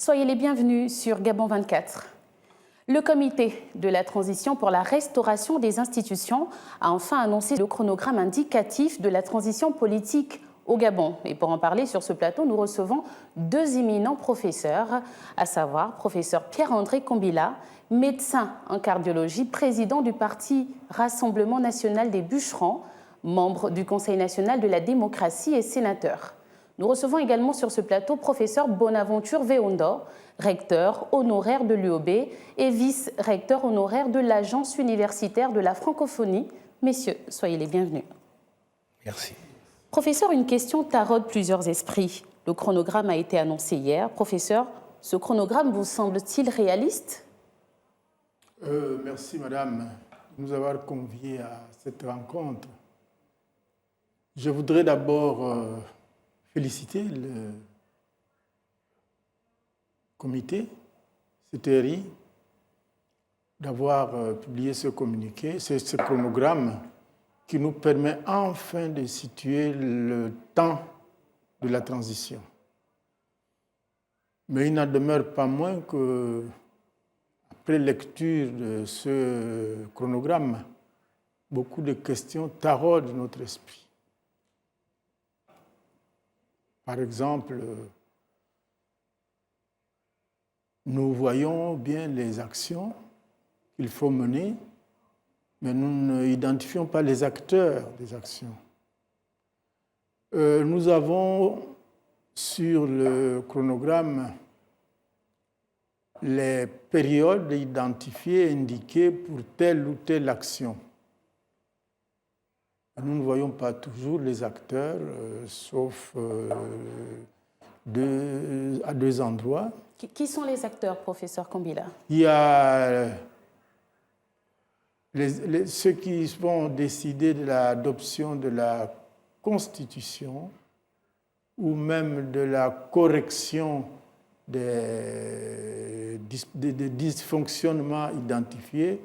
Soyez les bienvenus sur Gabon 24. Le comité de la transition pour la restauration des institutions a enfin annoncé le chronogramme indicatif de la transition politique au Gabon. Et pour en parler sur ce plateau, nous recevons deux éminents professeurs, à savoir professeur Pierre-André Combila, médecin en cardiologie, président du parti Rassemblement national des bûcherons, membre du Conseil national de la démocratie et sénateur. Nous recevons également sur ce plateau professeur Bonaventure Veondo, recteur honoraire de l'UOB et vice-recteur honoraire de l'Agence universitaire de la francophonie. Messieurs, soyez les bienvenus. Merci. Professeur, une question taraude plusieurs esprits. Le chronogramme a été annoncé hier. Professeur, ce chronogramme vous semble-t-il réaliste ? Merci, madame, de nous avoir conviés à cette rencontre. Je voudrais d'abord féliciter le comité CTRI d'avoir publié ce communiqué, ce chronogramme qui nous permet enfin de situer le temps de la transition. Mais il n'en demeure pas moins que, après lecture de ce chronogramme, beaucoup de questions taraudent notre esprit. Par exemple, nous voyons bien les actions qu'il faut mener, mais nous n'identifions pas les acteurs des actions. Nous avons sur le chronogramme les périodes identifiées, indiquées pour telle ou telle action. Nous ne voyons pas toujours les acteurs, sauf à deux endroits. Qui sont les acteurs, professeur Combila ? Il y a ceux qui vont décider de l'adoption de la Constitution ou même de la correction des dysfonctionnements identifiés,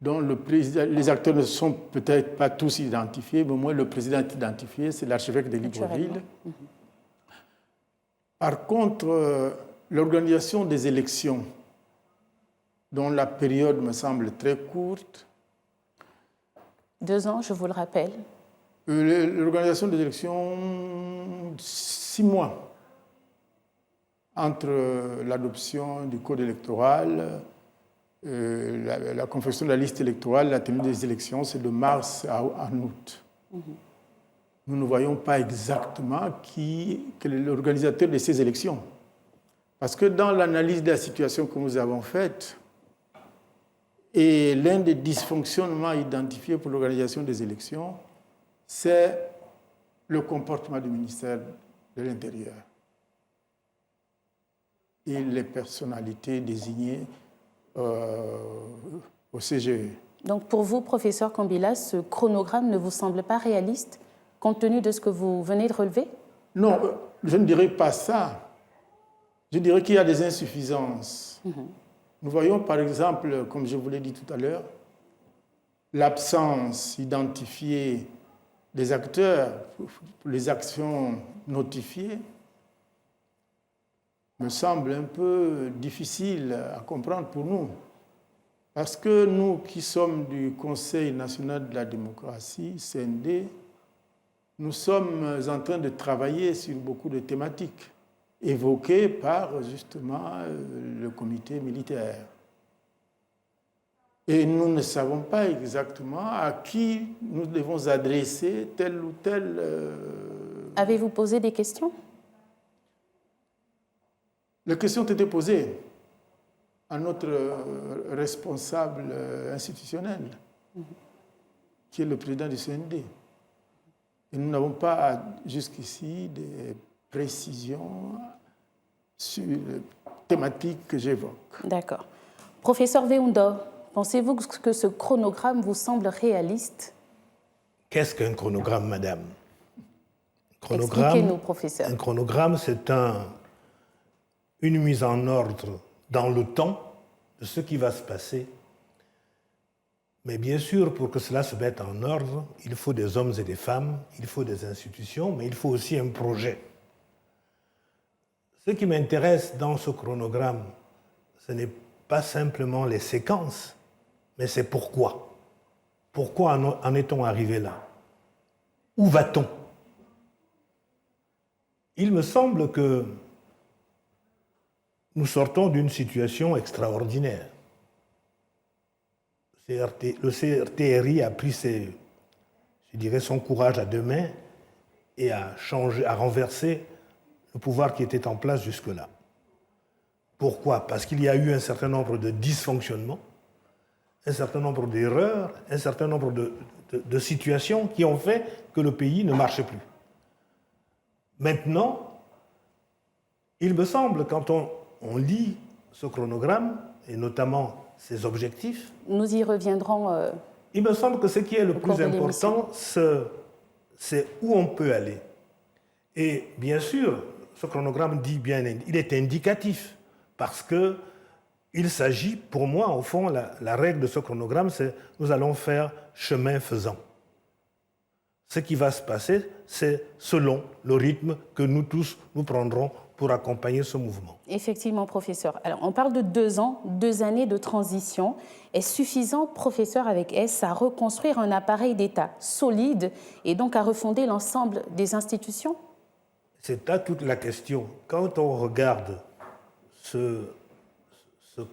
dont les acteurs ne sont peut-être pas tous identifiés, mais au moins le président est identifié, c'est l'archevêque de Libreville. Par contre, l'organisation des élections, dont la période me semble très courte. 2 ans, je vous le rappelle. L'organisation des élections, 6 mois entre l'adoption du code électoral, la confection de la liste électorale, la tenue des élections, c'est de mars à août. Nous ne voyons pas exactement quel est l'organisateur de ces élections. Parce que dans l'analyse de la situation que nous avons faite, et l'un des dysfonctionnements identifiés pour l'organisation des élections, c'est le comportement du ministère de l'Intérieur et les personnalités désignées au CGE. Donc pour vous, professeur Combila, ce chronogramme ne vous semble pas réaliste, compte tenu de ce que vous venez de relever ? Non, je ne dirais pas ça. Je dirais qu'il y a des insuffisances. Nous voyons par exemple, comme je vous l'ai dit tout à l'heure, l'absence identifiée des acteurs pour les actions notifiées me semble un peu difficile à comprendre pour nous. Parce que nous qui sommes du Conseil national de la démocratie, CND, nous sommes en train de travailler sur beaucoup de thématiques évoquées par justement le comité militaire. Et nous ne savons pas exactement à qui nous devons adresser tel ou tel... Avez-vous posé des questions ? Les questions ont été posées à notre responsable institutionnel, qui est le président du CND. Et nous n'avons pas jusqu'ici des précisions sur les thématiques que j'évoque. D'accord. Professeur Veondo, pensez-vous que ce chronogramme vous semble réaliste ? Qu'est-ce qu'un chronogramme, madame ? Expliquez-nous, professeur. Un chronogramme, c'est une mise en ordre dans le temps de ce qui va se passer. Mais bien sûr, pour que cela se mette en ordre, il faut des hommes et des femmes, il faut des institutions, mais il faut aussi un projet. Ce qui m'intéresse dans ce chronogramme, ce n'est pas simplement les séquences, mais c'est pourquoi. Pourquoi en est-on arrivé là? Où va-t-on? Il me semble que nous sortons d'une situation extraordinaire. Le CRTRI a pris son courage à deux mains et a renversé le pouvoir qui était en place jusque-là. Pourquoi? Parce qu'il y a eu un certain nombre de dysfonctionnements, un certain nombre d'erreurs, un certain nombre de situations qui ont fait que le pays ne marchait plus. Maintenant, il me semble, quand on lit ce chronogramme, et notamment ses objectifs, nous y reviendrons. Il me semble que ce qui est le plus important, c'est où on peut aller. Et bien sûr, ce chronogramme dit bien, il est indicatif, parce que il s'agit, pour moi, au fond, la règle de ce chronogramme, c'est nous allons faire chemin faisant. Ce qui va se passer, c'est selon le rythme que nous tous, nous prendrons pour accompagner ce mouvement. Effectivement, professeur. Alors, on parle de 2 ans, 2 années de transition. Est-ce suffisant, professeur, avec S, à reconstruire un appareil d'État solide et donc à refonder l'ensemble des institutions? C'est là toute la question. Quand on regarde ce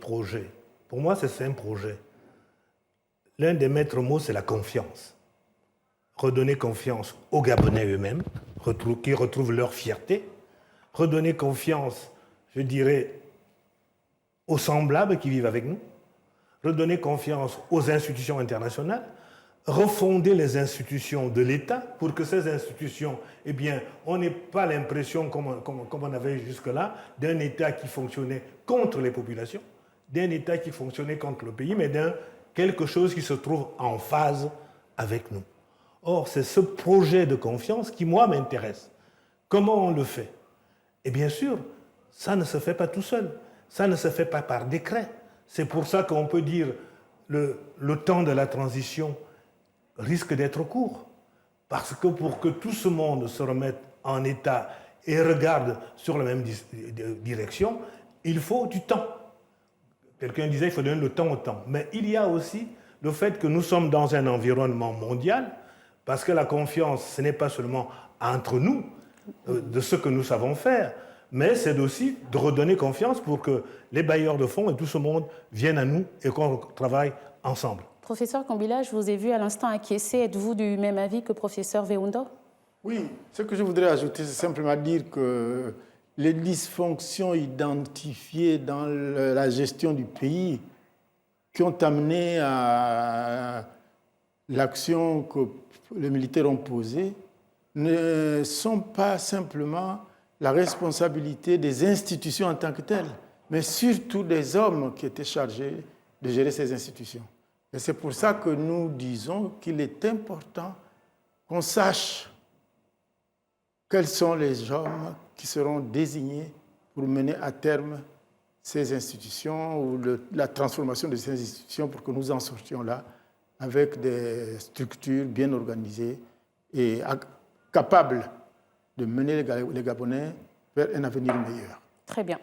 projet, pour moi, c'est un projet. L'un des maîtres mots, c'est la confiance. Redonner confiance aux Gabonais eux-mêmes, qui retrouvent leur fierté. Redonner confiance, je dirais, aux semblables qui vivent avec nous. Redonner confiance aux institutions internationales. Refonder les institutions de l'État pour que ces institutions, eh bien, on n'ait pas l'impression, comme on avait jusque-là, d'un État qui fonctionnait contre les populations, d'un État qui fonctionnait contre le pays, mais d'un quelque chose qui se trouve en phase avec nous. Or, c'est ce projet de confiance qui, moi, m'intéresse. Comment on le fait? Et bien sûr, ça ne se fait pas tout seul. Ça ne se fait pas par décret. C'est pour ça qu'on peut dire le temps de la transition risque d'être court. Parce que pour que tout ce monde se remette en état et regarde sur la même direction, il faut du temps. Quelqu'un disait qu'il faut donner le temps au temps. Mais il y a aussi le fait que nous sommes dans un environnement mondial, parce que la confiance, ce n'est pas seulement entre nous, de ce que nous savons faire, mais c'est aussi de redonner confiance pour que les bailleurs de fonds et tout ce monde viennent à nous et qu'on travaille ensemble. Professeur Kambila, je vous ai vu à l'instant acquiescer. Êtes-vous du même avis que professeur Veoundo? Oui, ce que je voudrais ajouter, c'est simplement dire que les dysfonctions identifiées dans la gestion du pays qui ont amené à l'action que les militaires ont posée ne sont pas simplement la responsabilité des institutions en tant que telles, mais surtout des hommes qui étaient chargés de gérer ces institutions. Et c'est pour ça que nous disons qu'il est important qu'on sache quels sont les hommes qui seront désignés pour mener à terme ces institutions ou la transformation de ces institutions pour que nous en sortions là avec des structures bien organisées et capables de mener les Gabonais vers un avenir meilleur. Très bien.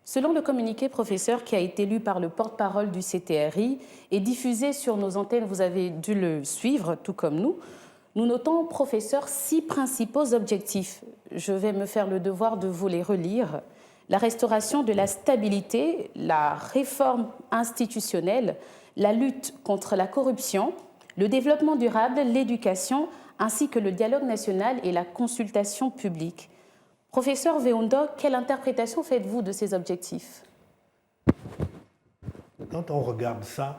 Selon le communiqué, professeur, qui a été lu par le porte-parole du CTRI et diffusé sur nos antennes, vous avez dû le suivre, tout comme nous notons, professeur, 6 principaux objectifs. Je vais me faire le devoir de vous les relire. La restauration de la stabilité, la réforme institutionnelle, la lutte contre la corruption, le développement durable, l'éducation, ainsi que le dialogue national et la consultation publique. Professeur Veoundo, quelle interprétation faites-vous de ces objectifs? Quand on regarde ça,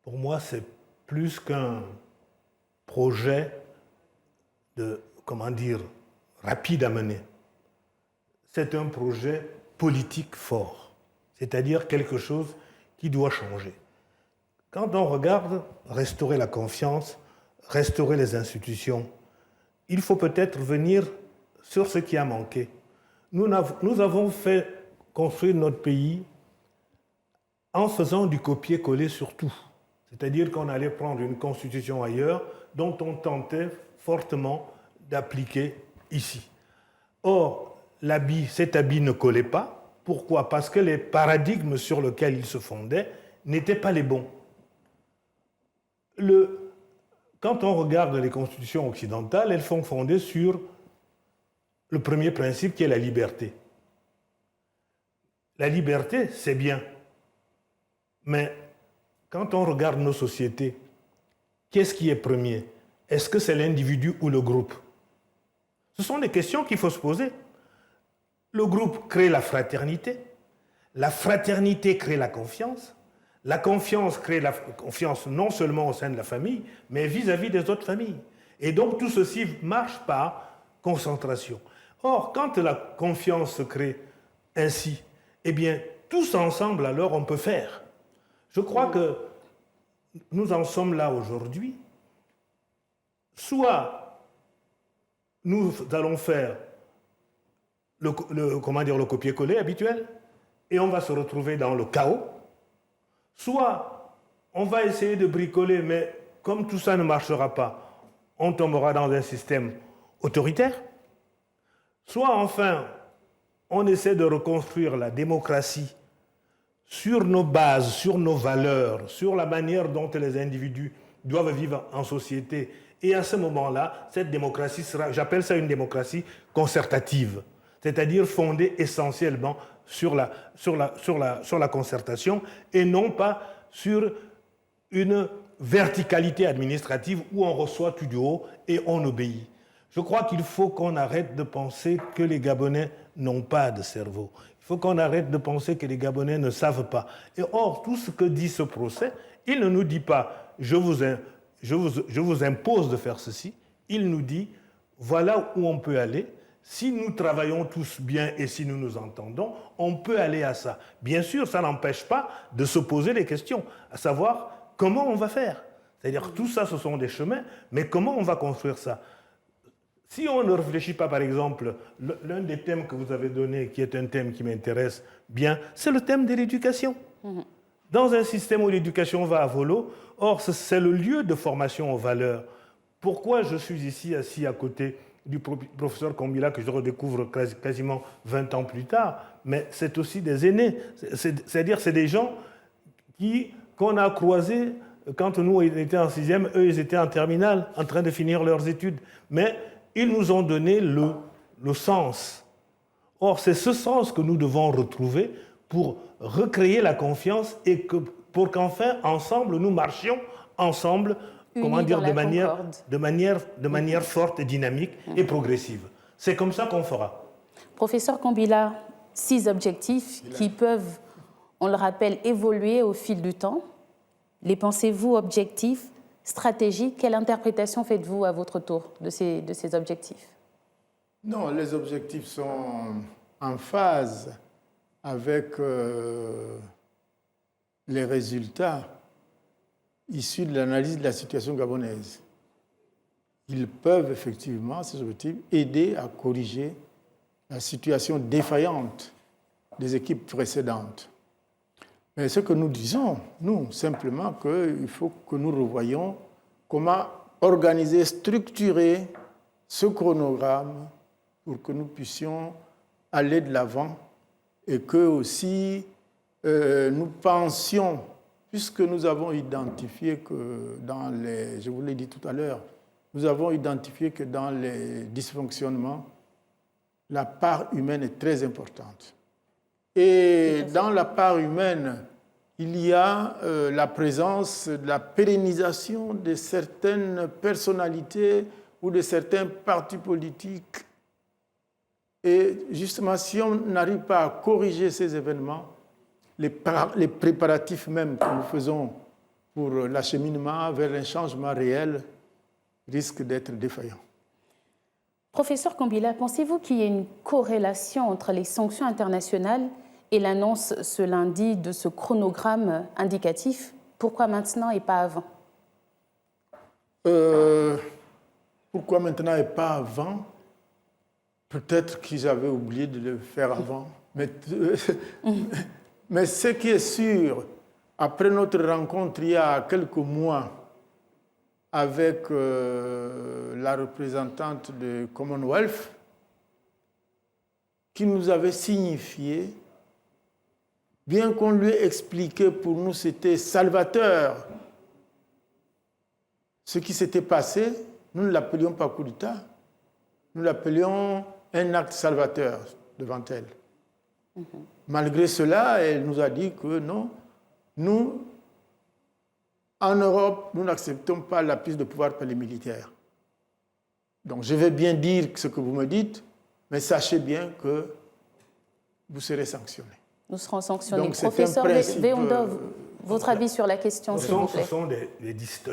pour moi, c'est plus qu'un projet rapide à mener. C'est un projet politique fort, c'est-à-dire quelque chose qui doit changer. Quand on regarde restaurer la confiance, restaurer les institutions, il faut peut-être venir sur ce qui a manqué. Nous avons fait construire notre pays en faisant du copier-coller sur tout. C'est-à-dire qu'on allait prendre une constitution ailleurs dont on tentait fortement d'appliquer ici. Or, cet habit ne collait pas. Pourquoi? Parce que les paradigmes sur lesquels il se fondait n'étaient pas les bons. Quand on regarde les constitutions occidentales, elles sont fondées sur le premier principe qui est la liberté. La liberté, c'est bien. Mais quand on regarde nos sociétés, qu'est-ce qui est premier? Est-ce que c'est l'individu ou le groupe? Ce sont des questions qu'il faut se poser. Le groupe crée la fraternité crée la confiance crée la confiance non seulement au sein de la famille, mais vis-à-vis des autres familles. Et donc tout ceci marche par concentration. Or, quand la confiance se crée ainsi, eh bien, tous ensemble, alors, on peut faire. Je crois que nous en sommes là aujourd'hui. Soit nous allons faire le copier-coller habituel, et on va se retrouver dans le chaos. Soit on va essayer de bricoler, mais comme tout ça ne marchera pas, on tombera dans un système autoritaire. Soit enfin, on essaie de reconstruire la démocratie sur nos bases, sur nos valeurs, sur la manière dont les individus doivent vivre en société. Et à ce moment-là, cette démocratie sera, j'appelle ça une démocratie concertative, c'est-à-dire fondée essentiellement sur la concertation et non pas sur une verticalité administrative où on reçoit tout du haut et on obéit. Je crois qu'il faut qu'on arrête de penser que les Gabonais n'ont pas de cerveau. Il faut qu'on arrête de penser que les Gabonais ne savent pas. Et or, tout ce que dit ce procès, il ne nous dit pas « je vous impose de faire ceci ». Il nous dit « voilà où on peut aller. Si nous travaillons tous bien et si nous nous entendons, on peut aller à ça. » Bien sûr, ça n'empêche pas de se poser les questions, à savoir comment on va faire. C'est-à-dire tout ça, ce sont des chemins, mais comment on va construire ça? Si on ne réfléchit pas, par exemple, l'un des thèmes que vous avez donné, qui est un thème qui m'intéresse bien, c'est le thème de l'éducation. Dans un système où l'éducation va à volo, or c'est le lieu de formation aux valeurs. Pourquoi je suis ici assis à côté du professeur Kombila, que je redécouvre quasiment 20 ans plus tard, mais c'est aussi des aînés. C'est-à-dire c'est des gens qu'on a croisés quand nous on était en sixième, eux ils étaient en terminale, en train de finir leurs études. Mais ils nous ont donné le sens. Or, c'est ce sens que nous devons retrouver pour recréer la confiance et pour qu'enfin, ensemble, nous marchions ensemble, comment dire, de manière forte et dynamique et progressive. C'est comme ça qu'on fera. Professeur Kombila, 6 objectifs qui peuvent, on le rappelle, évoluer au fil du temps. Les pensez-vous objectifs, stratégiques? Quelle interprétation faites-vous à votre tour de ces objectifs? Non, les objectifs sont en phase avec les résultats issus de l'analyse de la situation gabonaise. Ils peuvent effectivement, ces objectifs, aider à corriger la situation défaillante des équipes précédentes. Mais ce que nous disons, nous, simplement qu'il faut que nous revoyions comment organiser, structurer ce chronogramme pour que nous puissions aller de l'avant et que aussi nous pensions, puisque nous avons identifié que dans les, je vous l'ai dit tout à l'heure, nous avons identifié que dans les dysfonctionnements, la part humaine est très importante. Et dans la part humaine, il y a la présence de la pérennisation de certaines personnalités ou de certains partis politiques. Et justement, si on n'arrive pas à corriger ces événements, les préparatifs même que nous faisons pour l'acheminement vers un changement réel risquent d'être défaillants. Professeur Kombila, pensez-vous qu'il y ait une corrélation entre les sanctions internationales et l'annonce ce lundi de ce chronogramme indicatif? Pourquoi maintenant et pas avant? Pourquoi maintenant et pas avant? Peut-être qu'ils avaient oublié de le faire avant. Mais ce qui est sûr, après notre rencontre il y a quelques mois avec la représentante du Commonwealth, qui nous avait signifié, bien qu'on lui ait expliqué, pour nous c'était salvateur, ce qui s'était passé, nous ne l'appelions pas coup d'État, nous l'appelions un acte salvateur devant elle. Malgré cela, elle nous a dit que non, nous, en Europe, nous n'acceptons pas la prise de pouvoir par les militaires. Donc je vais bien dire ce que vous me dites, mais sachez bien que vous serez sanctionnés. Nous serons sanctionnés. Donc, Professeur Veondov, votre avis sur la question, s'il vous plaît. Ce sont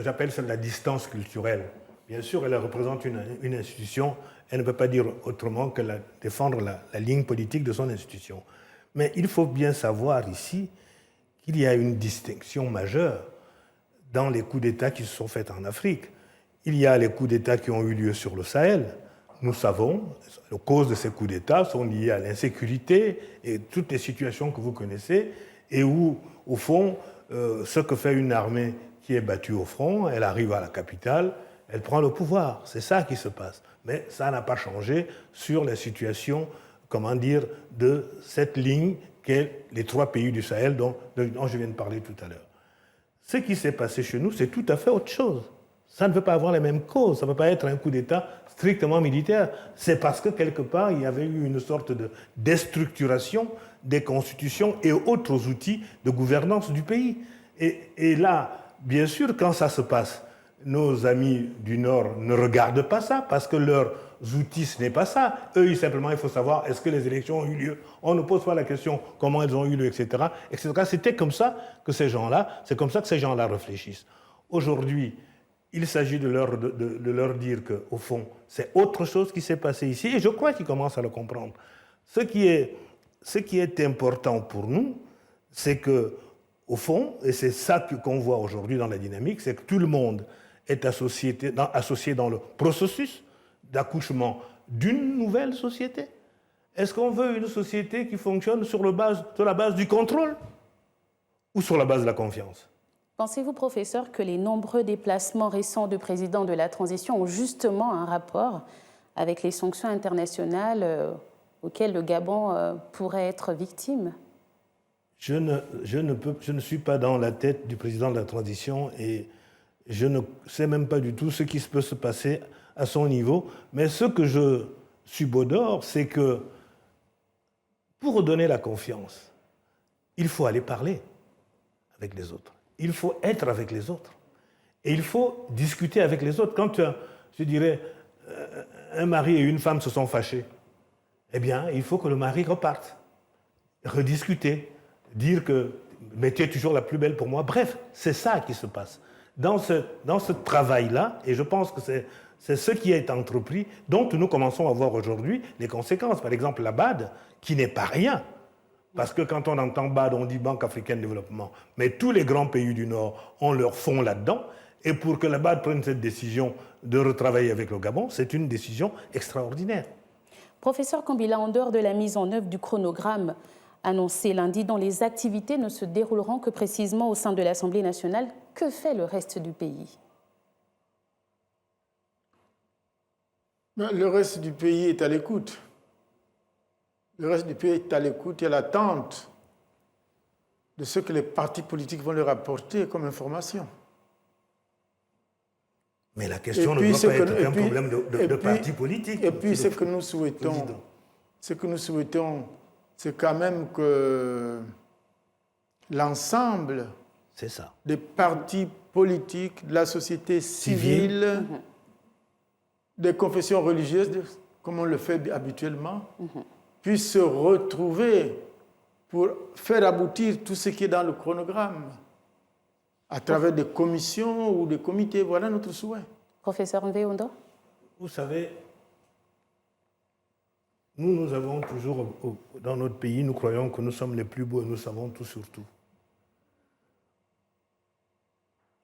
j'appelle ça la distance culturelle. Bien sûr, elle représente une institution. Elle ne peut pas dire autrement que défendre la ligne politique de son institution. Mais il faut bien savoir ici qu'il y a une distinction majeure dans les coups d'État qui se sont faits en Afrique. Il y a les coups d'État qui ont eu lieu sur le Sahel. Nous savons, les causes de ces coups d'État sont liées à l'insécurité et toutes les situations que vous connaissez, et où, au fond, ce que fait une armée qui est battue au front, elle arrive à la capitale, elle prend le pouvoir. C'est ça qui se passe. Mais ça n'a pas changé sur la situation, comment dire, de cette ligne qu'est les 3 pays du Sahel dont je viens de parler tout à l'heure. Ce qui s'est passé chez nous, c'est tout à fait autre chose. Ça ne peut pas avoir les mêmes causes, ça ne peut pas être un coup d'État strictement militaire. C'est parce que quelque part, il y avait eu une sorte de déstructuration des constitutions et autres outils de gouvernance du pays. Et là, bien sûr, quand ça se passe, nos amis du Nord ne regardent pas ça parce que leurs outils, ce n'est pas ça. Eux, simplement, il faut savoir est-ce que les élections ont eu lieu. On ne pose pas la question comment elles ont eu lieu, etc. etc. C'était comme ça que ces gens-là, c'est comme ça que ces gens-là réfléchissent. Aujourd'hui, il s'agit de leur dire qu'au fond, c'est autre chose qui s'est passé ici, et je crois qu'ils commencent à le comprendre. Ce qui est important pour nous, c'est que, au fond, et c'est ça qu'on voit aujourd'hui dans la dynamique, c'est que tout le monde est associé dans le processus d'accouchement d'une nouvelle société. Est-ce qu'on veut une société qui fonctionne sur la base du contrôle ou sur la base de la confiance ? Pensez-vous, professeur, que les nombreux déplacements récents de présidents de la transition ont justement un rapport avec les sanctions internationales auxquelles le Gabon pourrait être victime ? Je ne suis pas dans la tête du président de la transition et je ne sais même pas du tout ce qui peut se passer à son niveau. Mais ce que je subodore, c'est que pour redonner la confiance, il faut aller parler avec les autres. Il faut être avec les autres. Et il faut discuter avec les autres. Quand, je dirais, un mari et une femme se sont fâchés, eh bien, il faut que le mari reparte, rediscuter, dire que « mais tu es toujours la plus belle pour moi ». Bref, c'est ça qui se passe. Dans ce travail-là, et je pense que c'est ce qui est entrepris, dont nous commençons à voir aujourd'hui les conséquences. Par exemple, la BAD, qui n'est pas rien. Parce que quand on entend BAD, on dit Banque africaine de développement. Mais tous les grands pays du Nord ont leur fonds là-dedans. Et pour que la BAD prenne cette décision de retravailler avec le Gabon, c'est une décision extraordinaire. Professeur Kambila, en dehors de la mise en œuvre du chronogramme annoncé lundi, dont les activités ne se dérouleront que précisément au sein de l'Assemblée nationale, que fait le reste du pays ? Le reste du pays est à l'écoute. Le reste du pays est à l'écoute et à l'attente de ce que les partis politiques vont leur apporter comme information. Mais la question ne doit pas être un problème de partis politiques. Et puis ce que nous souhaitons, c'est quand même que l'ensemble des partis politiques, de la société civile, des confessions religieuses, comme on le fait habituellement, puissent se retrouver pour faire aboutir tout ce qui est dans le chronogramme, à travers des commissions ou des comités. Voilà notre souhait. Professeur Nveondo ? Vous savez, nous avons toujours, dans notre pays, nous croyons que nous sommes les plus beaux et nous savons tout sur tout.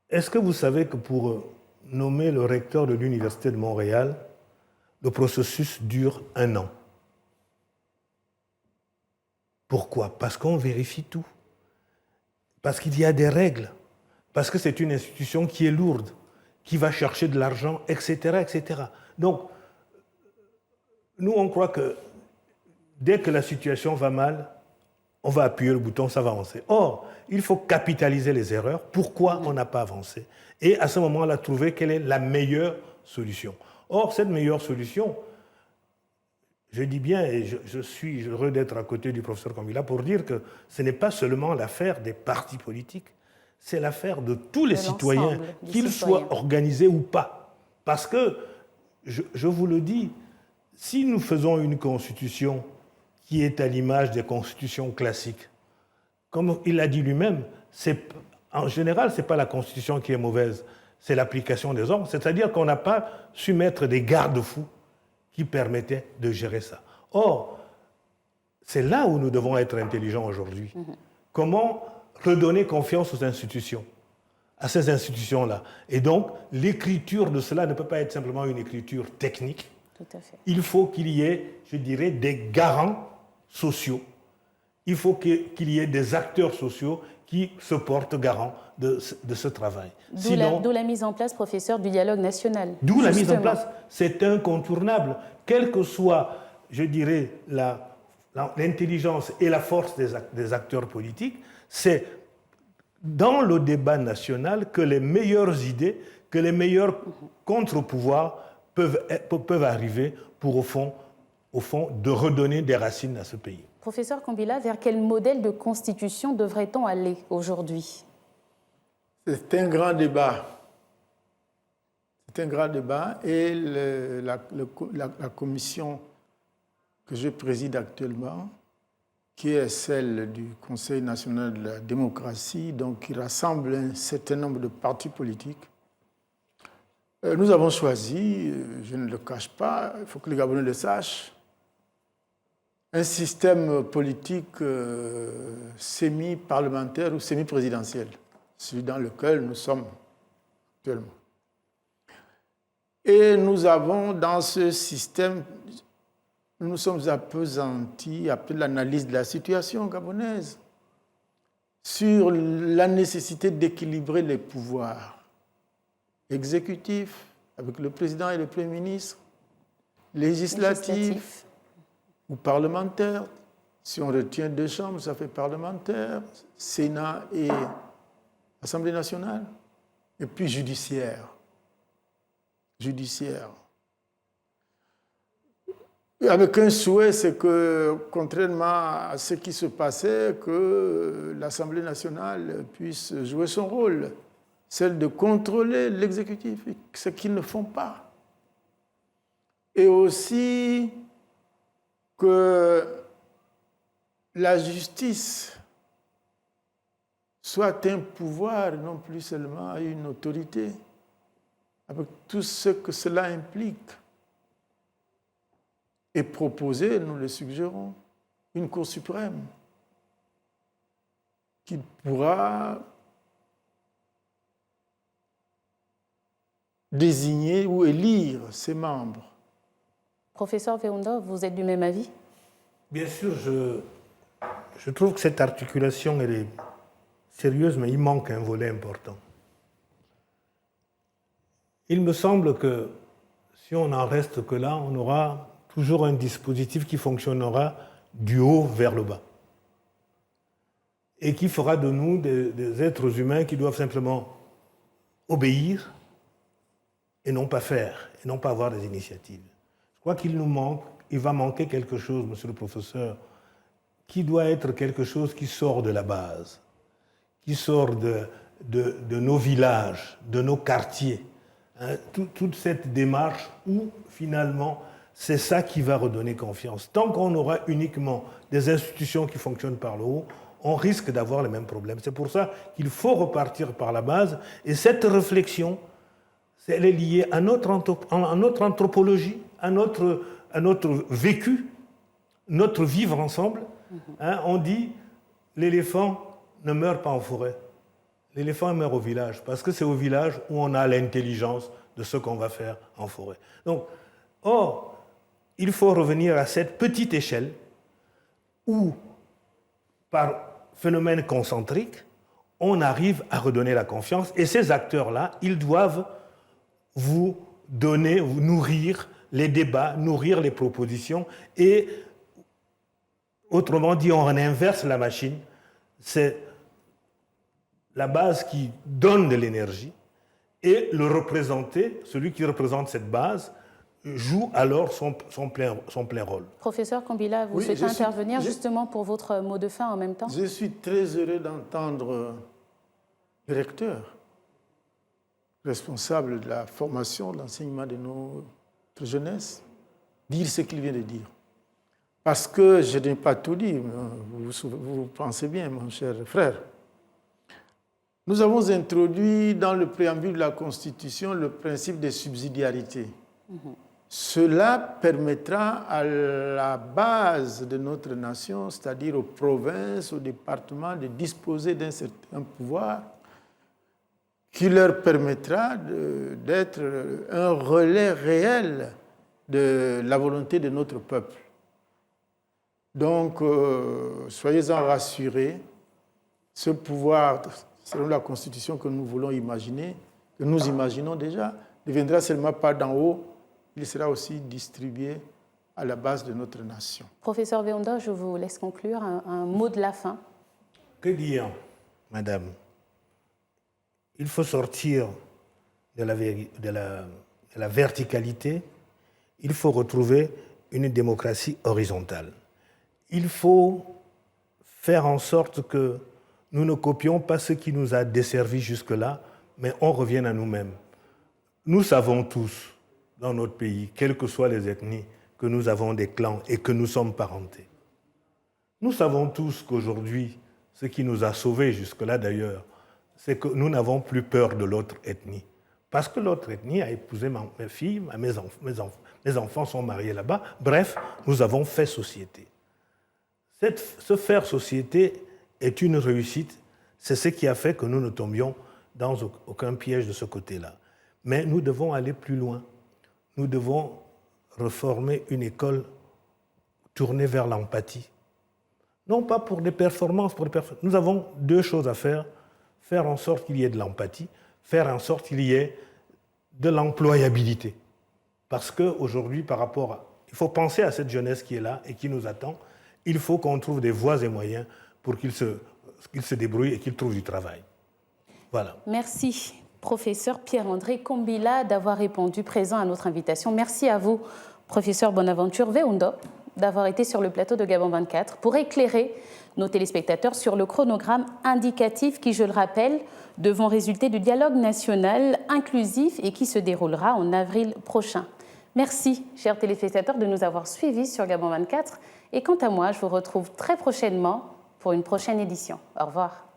Est-ce que vous savez que pour nommer le recteur de l'Université de Montréal, le processus dure 1 an? Pourquoi? Parce qu'on vérifie tout. Parce qu'il y a des règles. Parce que c'est une institution qui est lourde, qui va chercher de l'argent, etc., etc. Donc, nous, on croit que dès que la situation va mal, on va appuyer le bouton, ça va avancer. Or, il faut capitaliser les erreurs. Pourquoi on n'a pas avancé? Et à ce moment-là, trouver quelle est la meilleure solution. Or, cette meilleure solution, je dis bien, et je suis heureux d'être à côté du professeur Kambila pour dire que ce n'est pas seulement l'affaire des partis politiques, c'est l'affaire de tous les citoyens, qu'ils soient organisés ou pas. Parce que, je vous le dis, si nous faisons une constitution qui est à l'image des constitutions classiques, comme il l'a dit lui-même, en général, ce n'est pas la constitution qui est mauvaise, c'est l'application des ordres, c'est-à-dire qu'on n'a pas su mettre des garde-fous qui permettaient de gérer ça. Or, c'est là où nous devons être intelligents aujourd'hui. Comment redonner confiance aux institutions, à ces institutions-là. Et donc, l'écriture de cela ne peut pas être simplement une écriture technique. Tout à fait. Il faut qu'il y ait, je dirais, des garants sociaux. Il faut qu'il y ait des acteurs sociaux qui se portent garants de ce travail. D'où la mise en place, professeur, du dialogue national. D'où la mise en place. C'est incontournable. Quelle que soit, je dirais, l'intelligence et la force des acteurs politiques, c'est dans le débat national que les meilleures idées, que les meilleurs contre-pouvoirs peuvent arriver pour, au fond, de redonner des racines à ce pays. Professeur Kambila, vers quel modèle de constitution devrait-on aller aujourd'hui? C'est un grand débat. C'est un grand débat et la commission que je préside actuellement, qui est celle du Conseil national de la démocratie, donc qui rassemble un certain nombre de partis politiques, nous avons choisi, je ne le cache pas, il faut que les Gabonais le sachent, un système politique semi-parlementaire ou semi-présidentiel, celui dans lequel nous sommes actuellement. Et nous avons dans ce système, nous nous sommes appesantis après l'analyse de la situation gabonaise sur la nécessité d'équilibrer les pouvoirs exécutifs avec le président et le premier ministre, législatifs ou parlementaires. Si on retient deux chambres, ça fait parlementaire, Sénat et Assemblée nationale, et puis judiciaire. Et avec un souhait, c'est que, contrairement à ce qui se passait, que l'Assemblée nationale puisse jouer son rôle, celle de contrôler l'exécutif, ce qu'ils ne font pas. Et aussi que la justice soit un pouvoir, non plus seulement une autorité, avec tout ce que cela implique. Et proposer, nous le suggérons, une Cour suprême qui pourra désigner ou élire ses membres. Professeur Veunda, vous êtes du même avis? Bien sûr, je trouve que cette articulation, elle est sérieuse, mais il manque un volet important. Il me semble que si on en reste que là, on aura toujours un dispositif qui fonctionnera du haut vers le bas et qui fera de nous des êtres humains qui doivent simplement obéir et non pas faire, et non pas avoir des initiatives. Je crois qu'il nous manque, il va manquer quelque chose, monsieur le professeur, qui doit être quelque chose qui sort de la base, qui sort de nos villages, de nos quartiers. Hein, toute cette démarche où, finalement, c'est ça qui va redonner confiance. Tant qu'on aura uniquement des institutions qui fonctionnent par le haut, on risque d'avoir les mêmes problèmes. C'est pour ça qu'il faut repartir par la base. Et cette réflexion, elle est liée à notre anthropologie, à notre vécu, notre vivre ensemble. Hein, on dit, l'éléphant ne meurt pas en forêt. L'éléphant meurt au village, parce que c'est au village où on a l'intelligence de ce qu'on va faire en forêt. Donc, il faut revenir à cette petite échelle où, par phénomène concentrique, on arrive à redonner la confiance. Et ces acteurs-là, ils doivent vous donner, vous nourrir les débats, nourrir les propositions et Autrement dit, on inverse la machine. C'est la base qui donne de l'énergie et le représenté, celui qui représente cette base, joue alors son plein rôle. Professeur Kombila, vous souhaitez intervenir justement pour votre mot de fin en même temps? Je suis très heureux d'entendre le recteur, responsable de la formation, de l'enseignement de notre jeunesse, dire ce qu'il vient de dire. Parce que je n'ai pas tout dit, vous pensez bien, mon cher frère. Nous avons introduit dans le préambule de la Constitution le principe de subsidiarité. Cela permettra à la base de notre nation, c'est-à-dire aux provinces, aux départements, de disposer d'un certain pouvoir qui leur permettra d'être un relais réel de la volonté de notre peuple. Donc, soyez-en rassurés, ce pouvoir, selon la Constitution que nous voulons imaginer, que nous imaginons déjà, ne viendra seulement pas d'en haut, il sera aussi distribué à la base de notre nation. Professeur Weonda, je vous laisse conclure un mot de la fin. Que dire, madame? Il faut sortir de la verticalité, il faut retrouver une démocratie horizontale. Il faut faire en sorte que nous ne copions pas ce qui nous a desservis jusque-là, mais on revienne à nous-mêmes. Nous savons tous, dans notre pays, quelles que soient les ethnies, que nous avons des clans et que nous sommes parentés. Nous savons tous qu'aujourd'hui, ce qui nous a sauvés jusque-là d'ailleurs, c'est que nous n'avons plus peur de l'autre ethnie. Parce que l'autre ethnie a épousé mes filles, mes enfants sont mariés là-bas. Bref, nous avons fait société. Ce faire société est une réussite. C'est ce qui a fait que nous ne tombions dans aucun piège de ce côté-là. Mais nous devons aller plus loin. Nous devons reformer une école tournée vers l'empathie. Non pas pour des performances, Nous avons deux choses à faire. Faire en sorte qu'il y ait de l'empathie, faire en sorte qu'il y ait de l'employabilité. Parce qu'aujourd'hui, il faut penser à cette jeunesse qui est là et qui nous attend. Il faut qu'on trouve des voies et moyens pour qu'ils se débrouillent et qu'ils trouvent du travail. Voilà. Merci, professeur Pierre-André Kombila, d'avoir répondu présent à notre invitation. Merci à vous, professeur Bonaventure Weonda, d'avoir été sur le plateau de Gabon 24 pour éclairer nos téléspectateurs sur le chronogramme indicatif qui, je le rappelle, devront résulter du dialogue national inclusif et qui se déroulera en avril prochain. Merci, chers téléspectateurs, de nous avoir suivis sur Gabon 24. Et quant à moi, je vous retrouve très prochainement pour une prochaine édition. Au revoir.